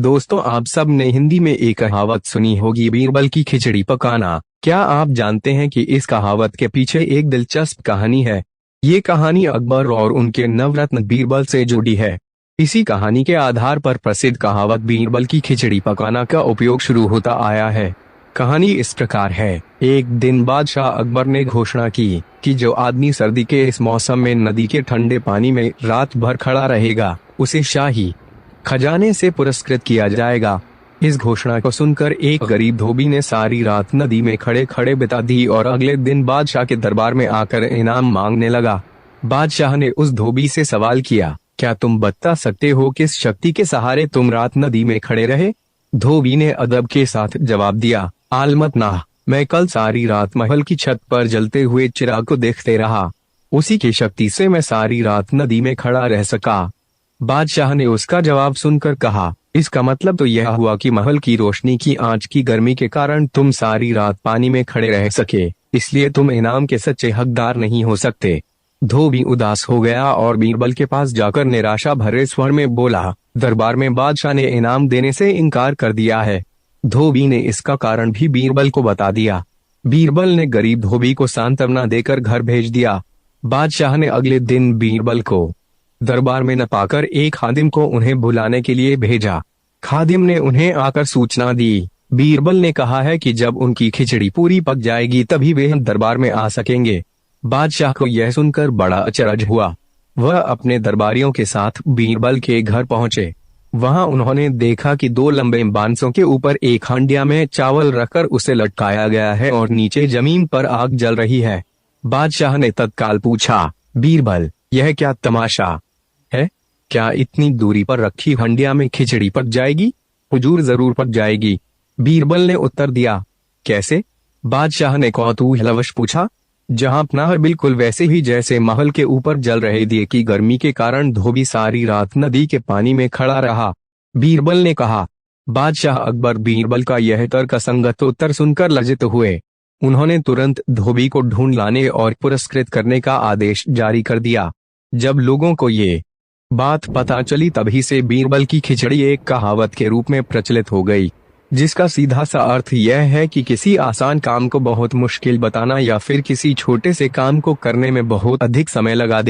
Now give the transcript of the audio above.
दोस्तों, आप सब ने हिंदी में एक कहावत सुनी होगी, बीरबल की खिचड़ी पकाना। क्या आप जानते हैं कि इस कहावत के पीछे एक दिलचस्प कहानी है? ये कहानी अकबर और उनके नवरत्न बीरबल से जुड़ी है। इसी कहानी के आधार पर प्रसिद्ध कहावत बीरबल की खिचड़ी पकाना का उपयोग शुरू होता आया है। कहानी इस प्रकार है। एक दिन बादशाह अकबर ने घोषणा की कि जो आदमी सर्दी के इस मौसम में नदी के ठंडे पानी में रात भर खड़ा रहेगा, उसे शाही खजाने से पुरस्कृत किया जाएगा। इस घोषणा को सुनकर एक गरीब धोबी ने सारी रात नदी में खड़े खड़े बिता दी और अगले दिन बादशाह के दरबार में आकर इनाम मांगने लगा। बादशाह ने उस धोबी से सवाल किया, क्या तुम बता सकते हो किस शक्ति के सहारे तुम रात नदी में खड़े रहे? धोबी ने अदब के साथ जवाब दिया, आलमतनाह, मैं कल सारी रात महल की छत पर जलते हुए चिराग को देखते रहा। उसी की शक्ति से मैं सारी रात नदी में खड़ा रह सका। बादशाह ने उसका जवाब सुनकर कहा, इसका मतलब तो यह हुआ कि महल की रोशनी की आंच की गर्मी के कारण तुम सारी रात पानी में खड़े रह सके, इसलिए तुम इनाम के सच्चे हकदार नहीं हो सकते। धोबी उदास हो गया और बीरबल के पास जाकर निराशा भरे स्वर में बोला, दरबार में बादशाह ने इनाम देने से इनकार कर दिया है। धोबी ने इसका कारण भी बीरबल को बता दिया। बीरबल ने गरीब धोबी को सांत्वना देकर घर भेज दिया। बादशाह ने अगले दिन बीरबल को दरबार में न पाकर एक खादिम को उन्हें बुलाने के लिए भेजा। खादिम ने उन्हें आकर सूचना दी, बीरबल ने कहा है कि जब उनकी खिचड़ी पूरी पक जाएगी तभी वे दरबार में आ सकेंगे। बादशाह को यह सुनकर बड़ा अचरज हुआ। वह अपने दरबारियों के साथ बीरबल के घर पहुंचे। वहां उन्होंने देखा कि दो लंबे बांसों के ऊपर एक हांडिया में चावल रखकर उसे लटकाया गया है और नीचे जमीन पर आग जल रही है। बादशाह ने तत्काल पूछा, बीरबल, यह क्या तमाशा है? क्या इतनी दूरी पर रखी हंडिया में खिचड़ी पक जाएगी? हुजूर, जरूर पक जाएगी। बीरबल ने उत्तर दिया। कैसे? बादशाह ने कौतूहलवश पूछा। जहां अपना बिल्कुल वैसे ही जैसे महल के ऊपर जल रहे दिए की गर्मी के कारण धोबी सारी रात नदी के पानी में खड़ा रहा, बीरबल ने कहा। बादशाह अकबर बीरबल का यह तर्कसंगत उत्तर सुनकर लज्जित हुए। उन्होंने तुरंत धोबी को ढूंढ लाने और पुरस्कृत करने का आदेश जारी कर दिया। जब लोगों को ये बात पता चली तभी से बीरबल की खिचड़ी एक कहावत के रूप में प्रचलित हो गई, जिसका सीधा सा अर्थ यह है कि किसी आसान काम को बहुत मुश्किल बताना या फिर किसी छोटे से काम को करने में बहुत अधिक समय लगा